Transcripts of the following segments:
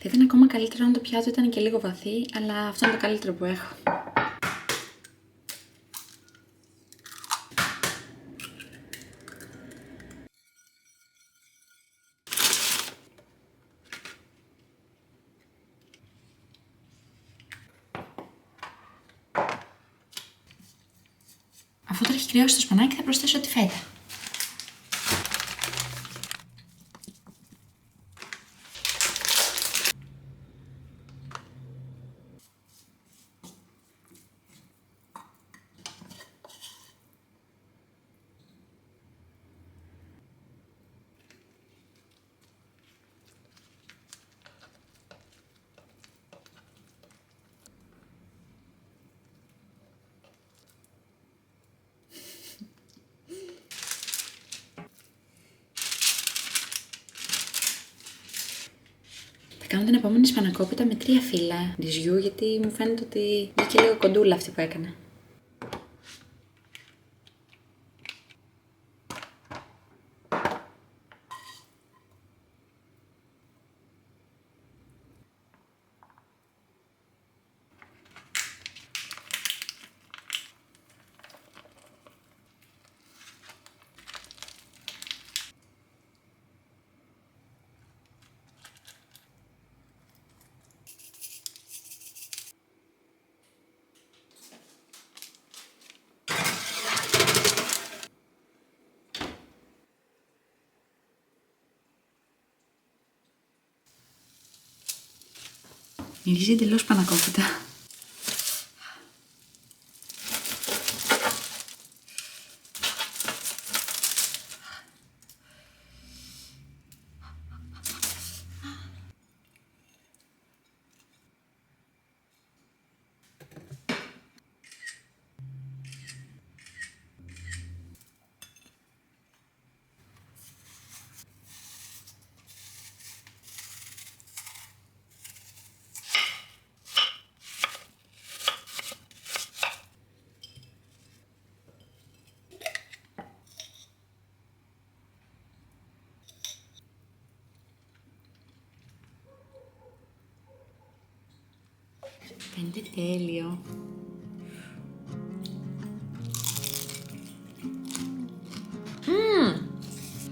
Θα ήταν ακόμα καλύτερο αν το πιάτο ήταν και λίγο βαθύ, αλλά αυτό είναι το καλύτερο που έχω. Αφού τώρα έχει κρυώσει το σπανάκι θα προσθέσω τη φέτα. Θα κάνω την επόμενη σπανακόπιτα με 3 φύλλα ρυζιού, γιατί μου φαίνεται ότι βγήκε λίγο κοντούλα αυτή που έκανα. Μυρίζει εντελώς πανακόπιτα. Φαίνεται τέλειο.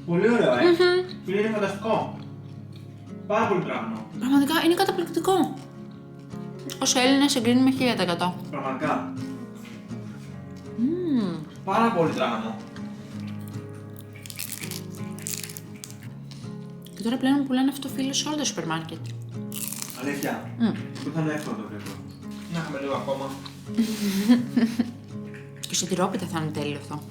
Πολύ ωραίο, είναι φανταστικό. Πάρα πολύ πράγμα. Πραγματικά είναι καταπληκτικό. Ως Έλληνες εγκρίνουμε 1000%. Πραγματικά. Πάρα πολύ πράγμα. Και τώρα πλέον πουλάνε αυτό το φύλλο σε όλα τα σούπερ μάρκετ. Αλήθεια. Που θα είναι εύκολο το γρήγορο. Να έχουμε λίγο ακόμα. Και σε τυρόπιτα θα είναι τέλειο αυτό.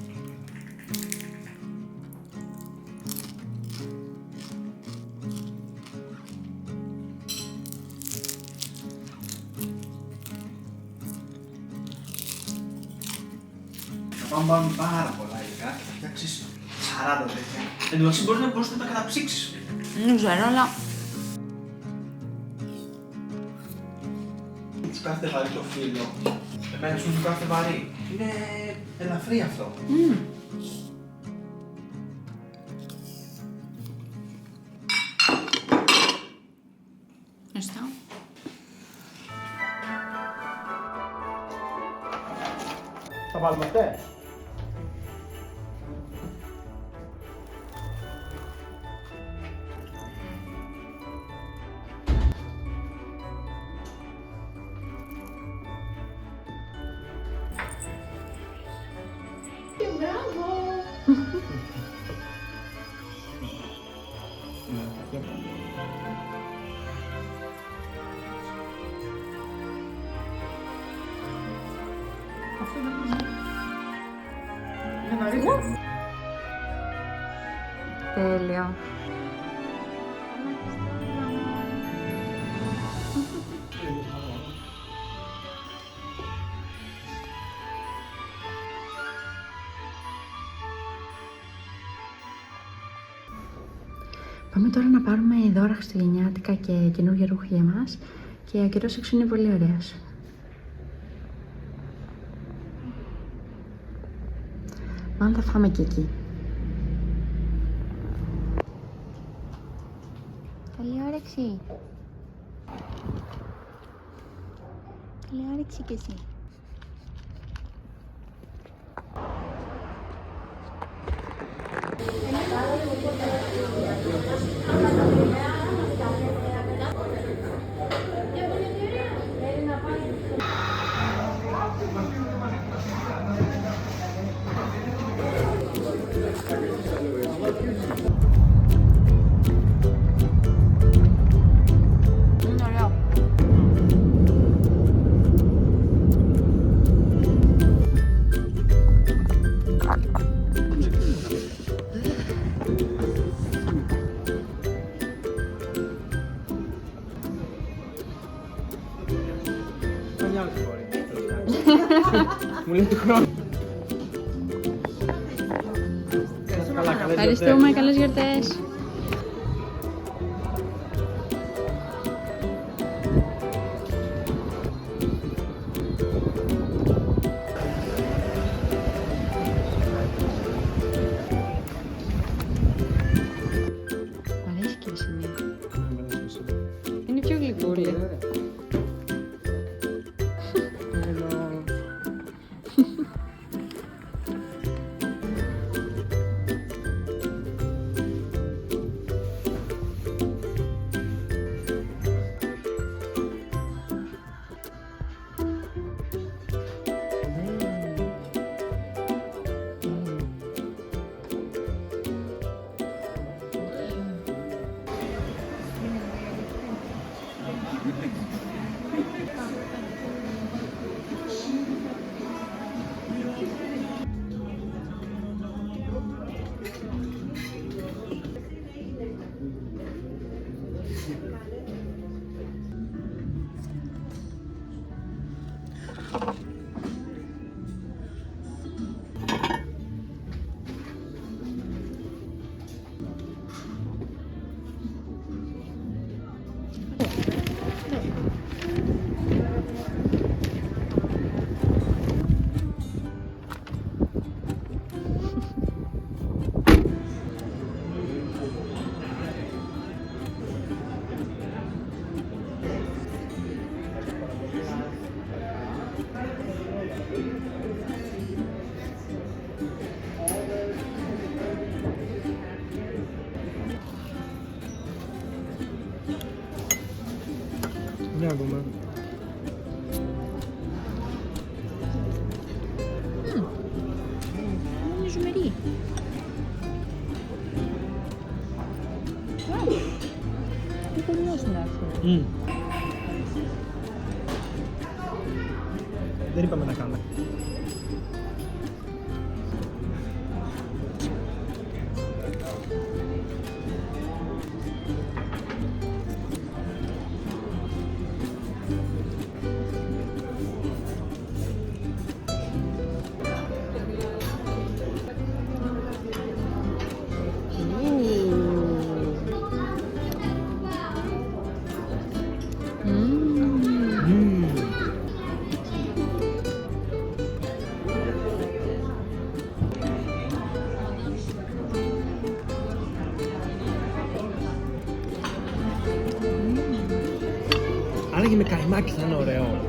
Θα πάμε πάρουμε πάρα πολλά υλικά και θα φτιάξεις 40 τέτοια. Εν τω μεταξύ μπορείς να τα καταψύξεις. Δεν ξέρω, αλλά Σου κάθεται βαρύ το φύλλο. Εμένα σου κάθεται βαρύ. Είναι ελαφρύ αυτό. ευχαριστώ. Θα βάλουμε αυτές. Αυτό δεν είναι. Είναι βαρύτερο. Τέλειο. Πάμε τώρα να πάρουμε δώρα χριστουγεννιάτικα και καινούργια ρούχα για μας και ο καιρός έξω είναι πολύ ωραίος. Αν θα φάμε και εκεί. Καλή όρεξη. Καλή όρεξη κι εσύ. Μου λέει του χρόνου. Ευχαριστούμε, καλές γιορτές. Μ' αρέσει και η Βασιλεία. Είναι πιο γλυκούλη. Για να δούμε. Είναι ζουμερή. Τι πολύ νόστιμο αυτό. Δεν είπαμε να κάνουμε. Άραγε με καϊμάκι θα είναι ωραίο.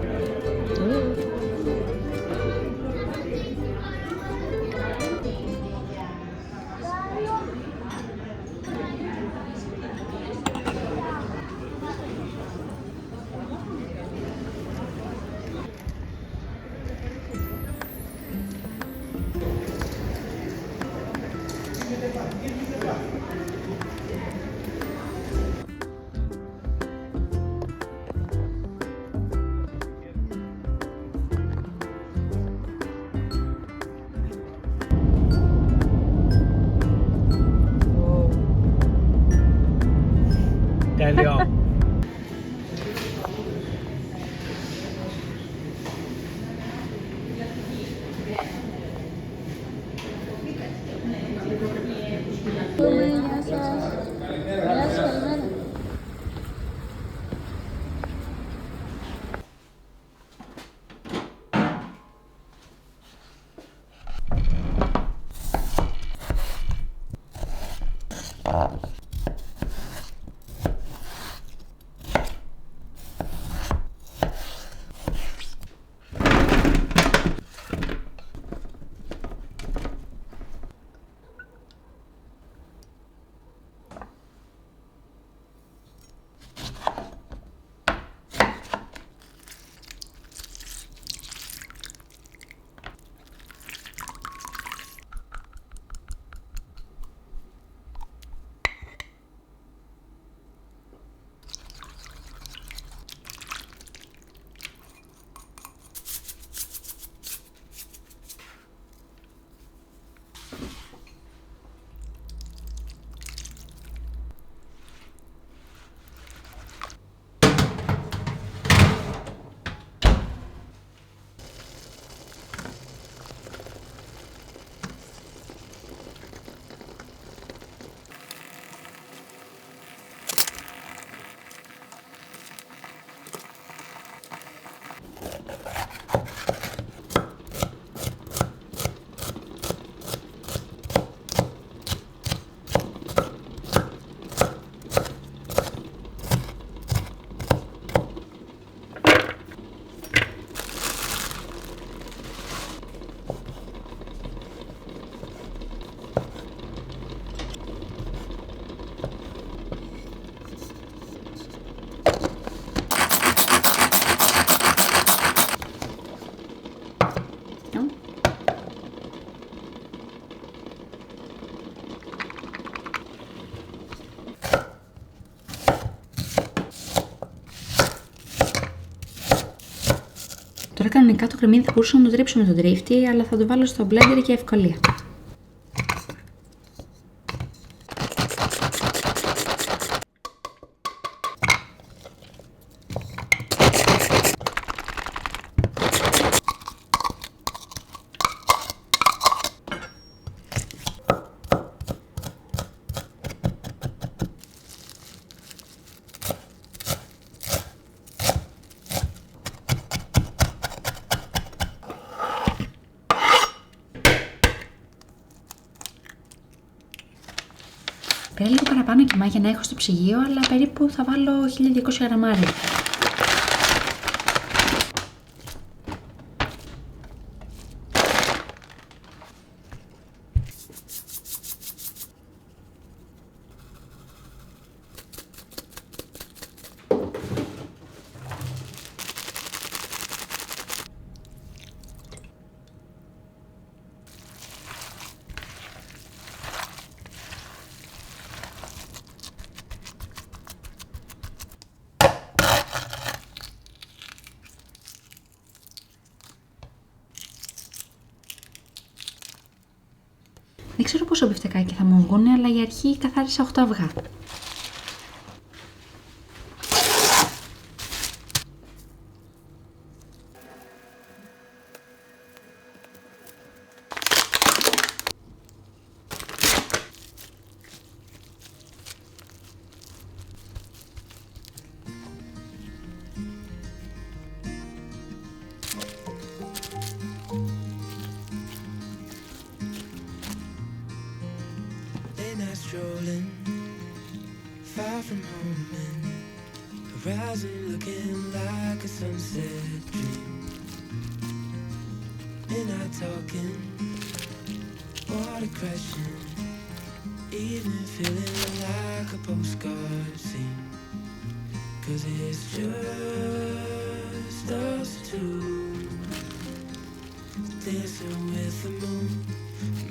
Τέλειο. Γεια σας. Καλημέρα. Τώρα κανονικά το κρεμμύδι θα μπορούσα να το τρίψω με τον τρίφτη, αλλά θα το βάλω στο blender για ευκολία. Πήρα λίγο παραπάνω κιμά για να έχω στο ψυγείο, αλλά περίπου θα βάλω 1200 γραμμάρια. Δεν ξέρω πόσο μπιφτεκάκι θα μου βγουνε, αλλά για αρχή καθάρισα 8 αυγά. Strolling far from home and horizon looking like a sunset dream. And not talking, water crashing, evening feeling like a postcard scene. 'Cause it's just us two, dancing with the moon,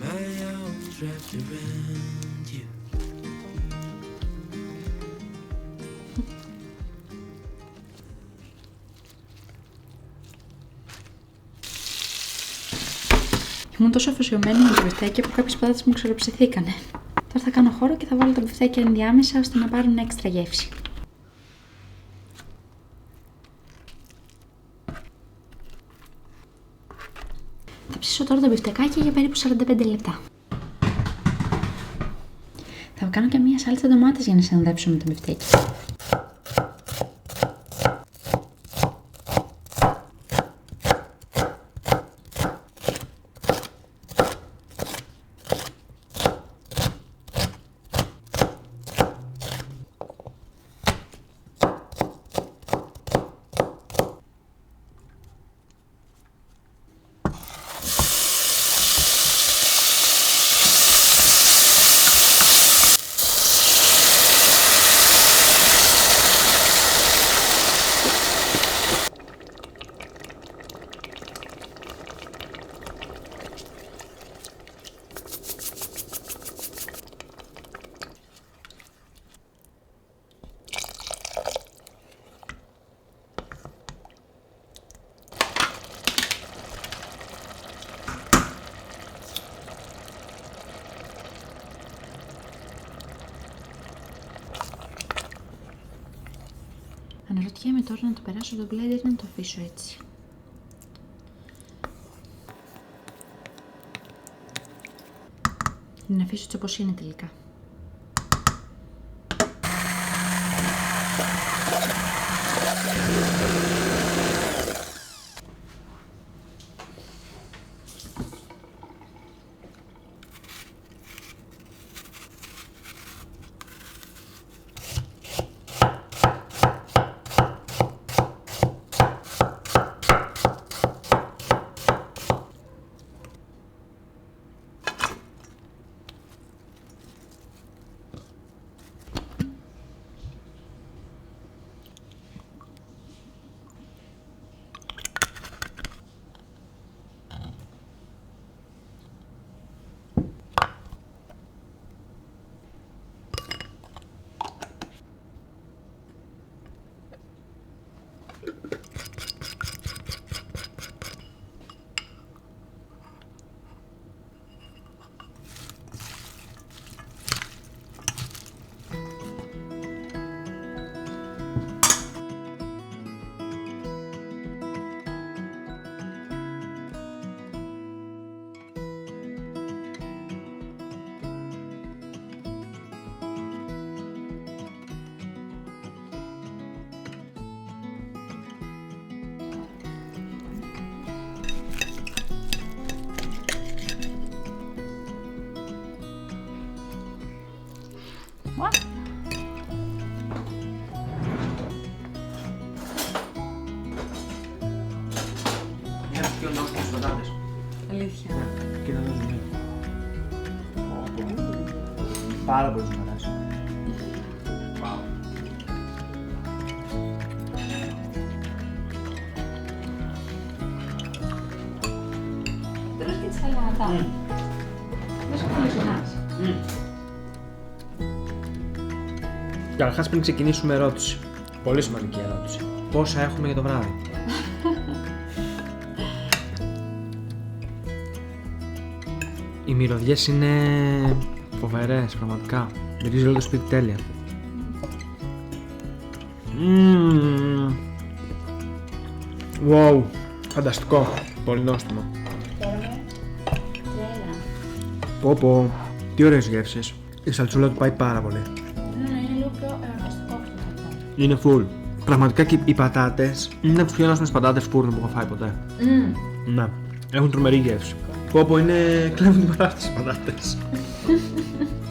my arms wrapped around you. Ήμουν τόσο αφοσιωμένη με τα μπιφτέκια που κάποιες πατάτες μου ξεροψηθήκανε. Τώρα θα κάνω χώρο και θα βάλω τα μπιφτέκια ενδιάμεσα ώστε να πάρουν έξτρα γεύση. αφήσω τώρα το μπιφτεκάκι για περίπου 45 λεπτά. Θα κάνω και μία σάλτσα ντομάτες για να συνοδέψω με το μπιφτέκι. Αναρωτιέμαι τώρα να το περάσω το blender ή να το αφήσω έτσι. Να αφήσω έτσι όπως είναι τελικά. Για τους πιο νόστιμους πατάτες. Αλήθεια. Και θα δώσουμε. Πάρα πολύ σου αρέσει. Τρως και τη σαλάτα. Δεν σου φιλοξενάς. Καταρχάς πριν ξεκινήσουμε ερώτηση. Πολύ σημαντική ερώτηση. Πόσα έχουμε για το βράδυ? Οι μυρωδιές είναι φοβερές, πραγματικά. Μυρίζει όλο το σπίτι τέλεια. Wow, φανταστικό. Πολύ νόστιμο. Πω πω, τι ωραίες γεύσεις. Η σαλτσούλα του πάει πάρα πολύ. Είναι λίγο πιο εορταστικό αυτό. Είναι full. Πραγματικά και οι πατάτες είναι από τις πιο νόστιμες πατάτες φούρνου που έχω φάει ποτέ. Ναι, έχουν τρομερή γεύση. Πω πω, είναι κλέβουν την πατάτα στις πατάτες.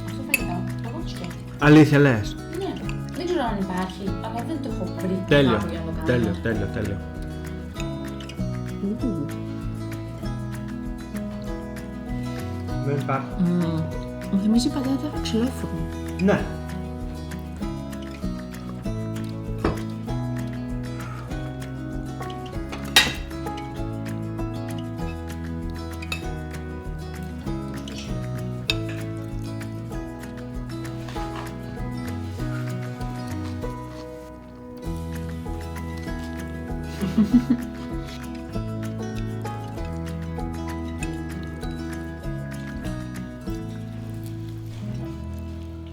Αυτό φαγητό, εγώ το σκέφτηκα. Αλήθεια λες? Ναι, δεν ξέρω αν υπάρχει, αλλά δεν το έχω βρει. Τέλειο, κάπου για να το κάνω. τέλειο. Δεν υπάρχει. Μου θυμίζει πατάτα ξυλόφουρνου. Ναι.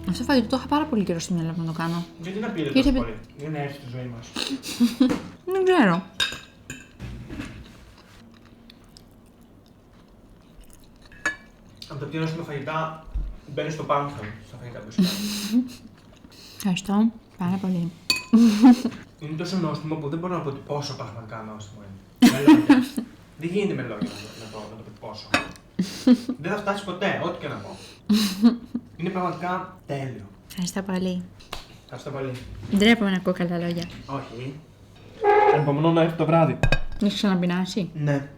Αυτό το φαγητό το είχα πάρα πολύ καιρό στο μυαλό μου να το κάνω. Γιατί να πήρε Και τόσο ήρθε- πολύ? Για να έρθει στη ζωή μας. Δεν ξέρω. Από τα πιο νόστιμα φαγητά μπαίνει στο πάνθεο στα φαγητά που σου κάνει. Ευχαριστώ πάρα πολύ. Είναι τόσο νόστιμο που δεν μπορώ να πω ότι πόσο πραγματικά νόστιμο είναι. Με λόγια. Δεν γίνεται με λόγια να το πει πόσο. Δεν θα φτάσει ποτέ, ό,τι και να πω. Είναι πραγματικά τέλειο. Ευχαριστώ πολύ. Ευχαριστώ πολύ. Ντρέπομαι να ακούω καλά λόγια. Όχι. Ανυπομονώ να έρθει το βράδυ. Να σου ξαναπεινάσει. Ναι.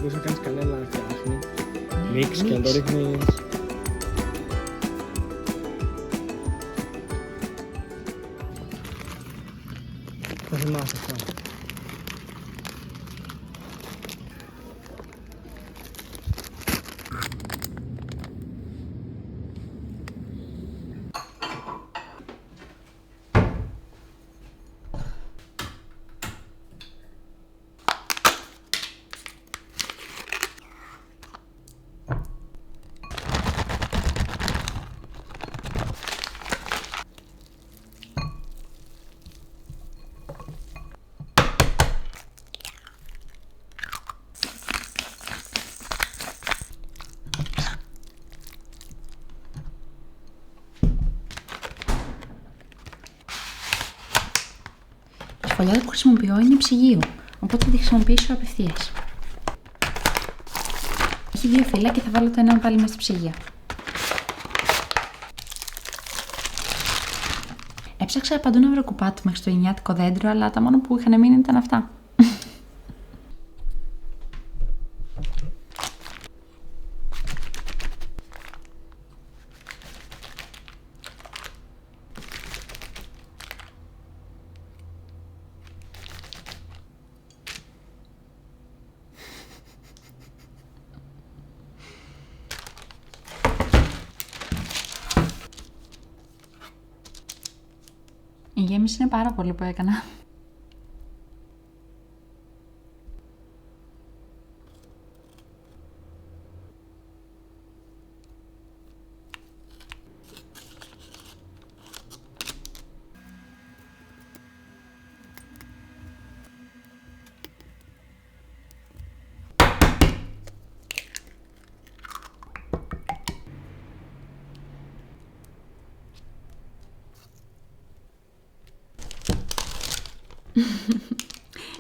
Μπορείς να κάνεις κανένα να φτιάχνει. Μίξ και να το ρίχνεις. Θα θυμάσαι αυτό. Η σφολιάδα που χρησιμοποιώ είναι ψυγείο, οπότε θα τη χρησιμοποιήσω απευθείας. Έχει 2 φύλλα και θα βάλω το ένα πάλι μέσα στη ψυγεία. Έψαξα παντού να βρω κουπάτι μέχρι στο γενιάτικο δέντρο, αλλά τα μόνο που είχαν μείνει ήταν αυτά. Η γέμιση είναι πάρα πολύ που έκανα.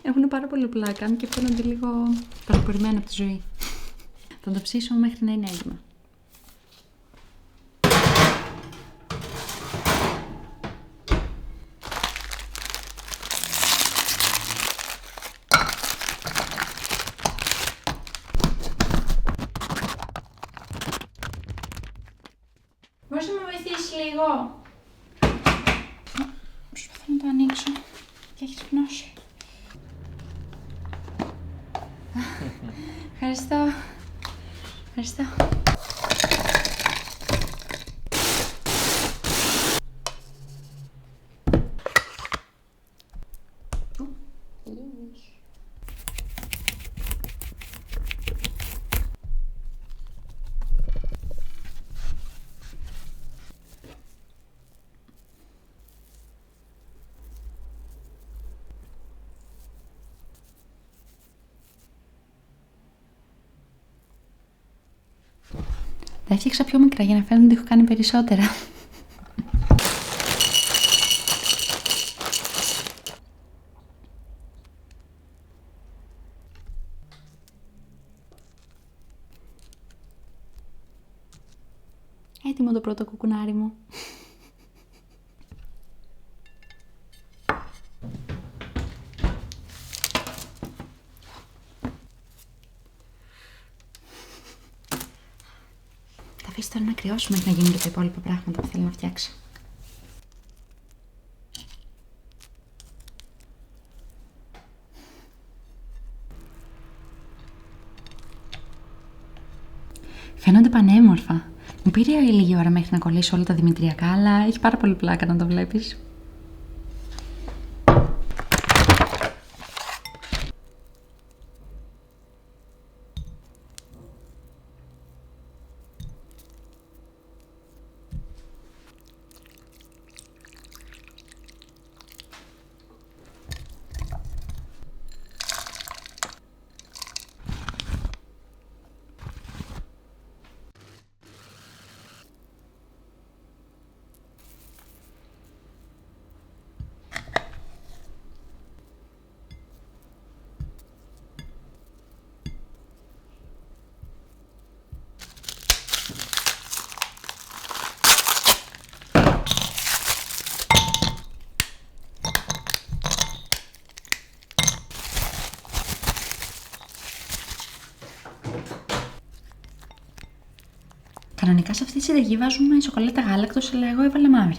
Έχουν πάρα πολύ πλάκα και φαίνονται λίγο παραπορημένα από τη ζωή. Θα το ψήσω μέχρι να είναι έτοιμα. Μπορείς να με βοηθήσεις λίγο? Προσπαθώ να το ανοίξω και έχεις γνώση. Ευχαριστώ. Ευχαριστώ. Τα έφτιαξα πιο μικρά για να φαίνεται ότι έχω κάνει περισσότερα. Έτοιμο το πρώτο κουκουνάρι μου. Θα αφήσει τώρα να κρυώσουμε μέχρι να γίνουν και τα υπόλοιπα πράγματα που θέλω να φτιάξω. Φαίνονται πανέμορφα. Μου πήρε λίγη ώρα μέχρι να κολλήσω όλα τα δημητριακά, αλλά έχει πάρα πολύ πλάκα να το βλέπεις. Κανονικά σε αυτή τη συνταγή βάζουμε σοκολάτα γάλακτος, αλλά εγώ έβαλα μαύρη.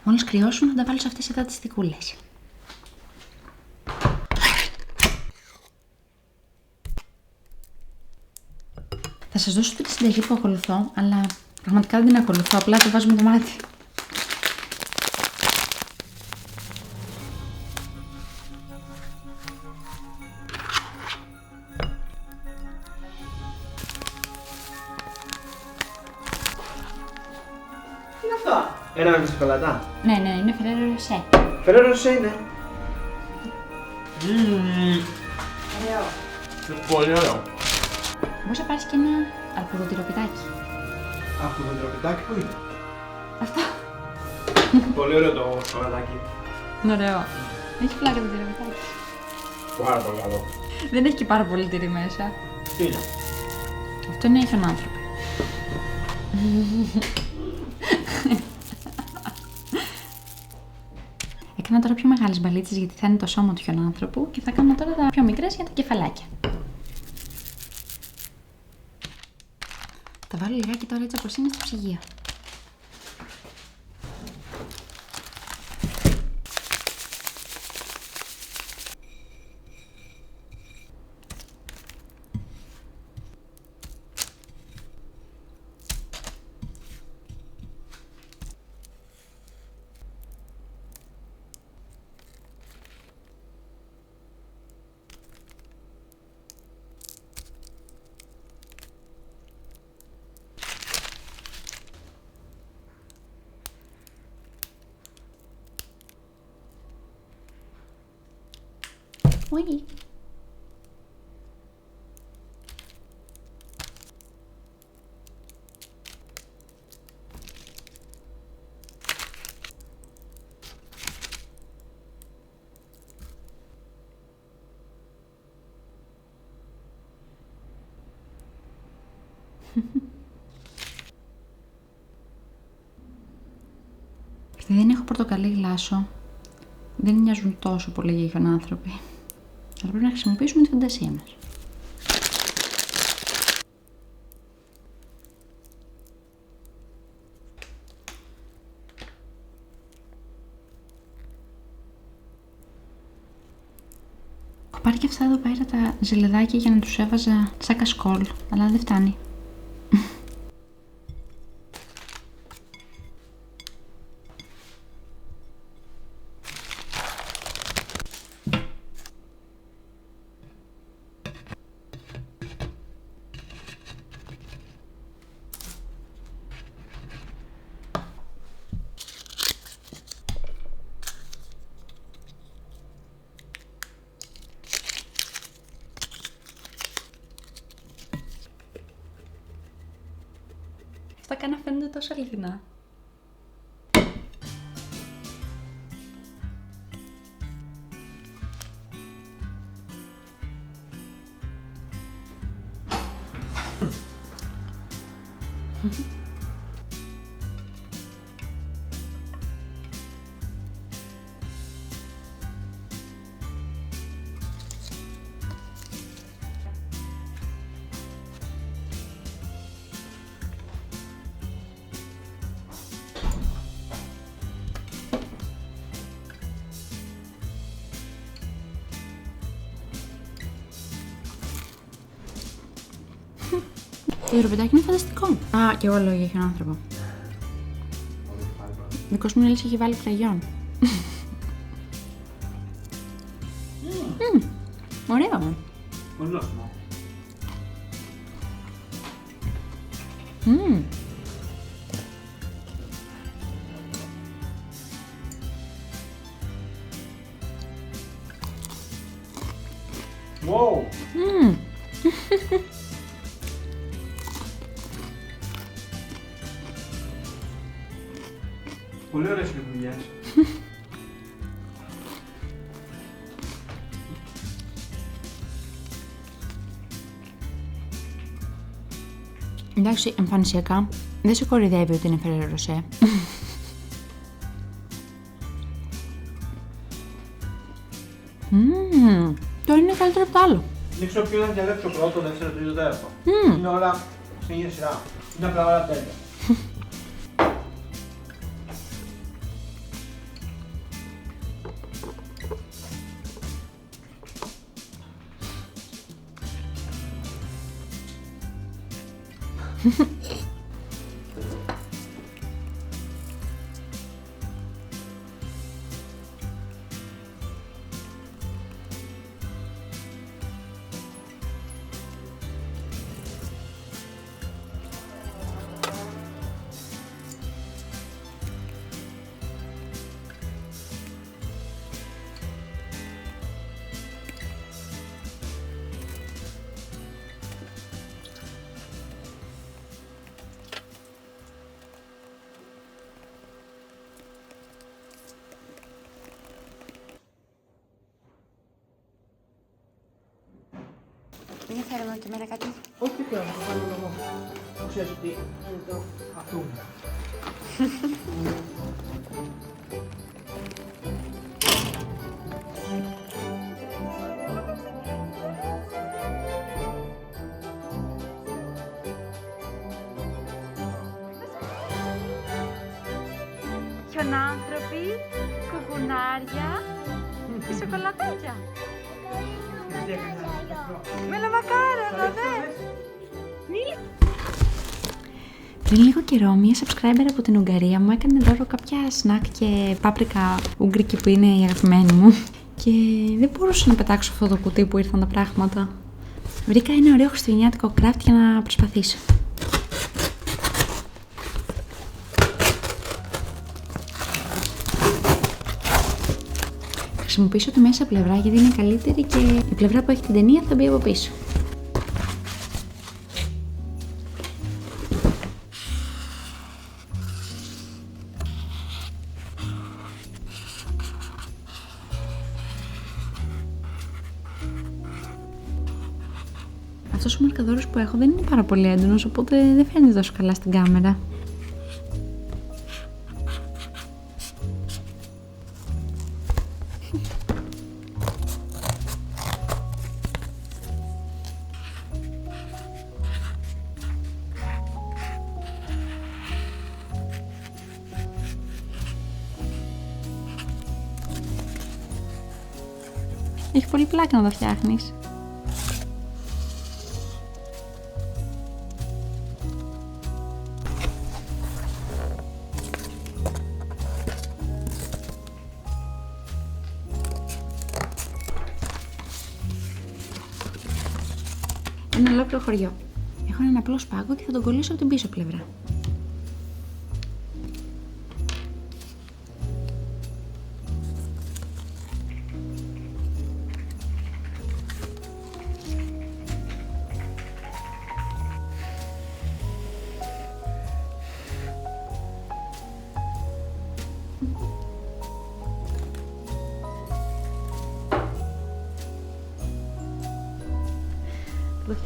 Μόλις κρυώσουν θα τα βάλω σε αυτές εδώ τις θικούλες. Θα σας δώσω τη συνταγή που ακολουθώ, αλλά πραγματικά δεν την ακολουθώ, απλά το βάζω με το μάτι. Τι είναι αυτά? Ένα με σοκολάτα. Ναι, είναι Ferrero Rocher. Ferrero Rocher είναι. Ωραίο. Πολύ ωραίο. Μπορείς να πάρεις και ένα αρκουδοτυροπιτάκι. Αυτό το τροπιτάκι που είναι? Αυτό. Πολύ ωραίο το σοκολατάκι. Είναι ωραίο. Έχει πλάκα το τυροπιτάκι. Πάρα πολύ καλό. Δεν έχει και πάρα πολύ τυρί μέσα. Τι είναι? Αυτό είναι χιονάνθρωποι. Έκανα τώρα πιο μεγάλες μπαλίτσες γιατί θα είναι το σώμα του χιονάνθρωπου και θα κάνω τώρα τα πιο μικρές για τα κεφαλάκια. Τα βάλω λιγάκι τώρα έτσι όπως είναι στο ψυγείο. Ui. Επειδή δεν έχω πορτοκαλί γλάσο, δεν μοιάζουν τόσο πολύ για χιονάνθρωποι. Αλλά πρέπει να χρησιμοποιήσουμε τη φαντασία μας. Έχω πάρει και αυτά εδώ πέρα τα ζελεδάκια για να τους έβαζα σαν κασκόλ, αλλά δεν φτάνει. τα κάνει να φαίνονται τόσο αληθινά. Το υδροπιτάκι είναι φανταστικό. Α, και εγώ λέω για έναν άνθρωπο. Δικός μου Νέλης έχει βάλει κραγιόν. Ωραίο. Πολύ άσχημο. Wow! Πολύ ωραίες λειτουργίες. Εντάξει, εμφανισιακά δεν σε κορυδεύει ότι είναι Ferrero Rocher. Το είναι καλύτερο από το άλλο. Δεν ξέρω ποιο να διαλέξω πρώτο, δεύτερο, τρίτο, τέταρτο. Είναι όλα στην ίδια σειρά. Είναι απλά όλα τέλεια. Δεν θέλω και εμένα κάτι. Όχι, δεν θέλω να το κάνω εγώ. Ξέρεις ότι είναι το αφούμε. Χιονάνθρωποι, κουκουνάρια και σοκολατάκια. Με λαβακάρονα, ναι! Πριν λίγο καιρό, μία subscriber από την Ουγγαρία μου έκανε δώρο κάποια snack και πάπρικα ουγγρική που είναι η αγαπημένη μου. Και δεν μπορούσα να πετάξω αυτό το κουτί που ήρθαν τα πράγματα. Βρήκα ένα ωραίο χριστουγεννιάτικο craft για να προσπαθήσω. Θα χρησιμοποιήσω τη μέσα πλευρά γιατί είναι καλύτερη και η πλευρά που έχει την ταινία θα μπει από πίσω. Αυτός ο μαρκαδόρος που έχω δεν είναι πάρα πολύ έντονος, οπότε δεν φαίνεται τόσο καλά στην κάμερα. Έχει πολύ πλάκα να τα φτιάχνεις. Ένα ολόκληρο χωριό. Έχω έναν απλό σπάγκο και θα τον κολλήσω από την πίσω πλευρά.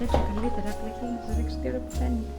Έτσι καλύτερα, απλά και να σας δείξω τι ώρα που φαίνεται.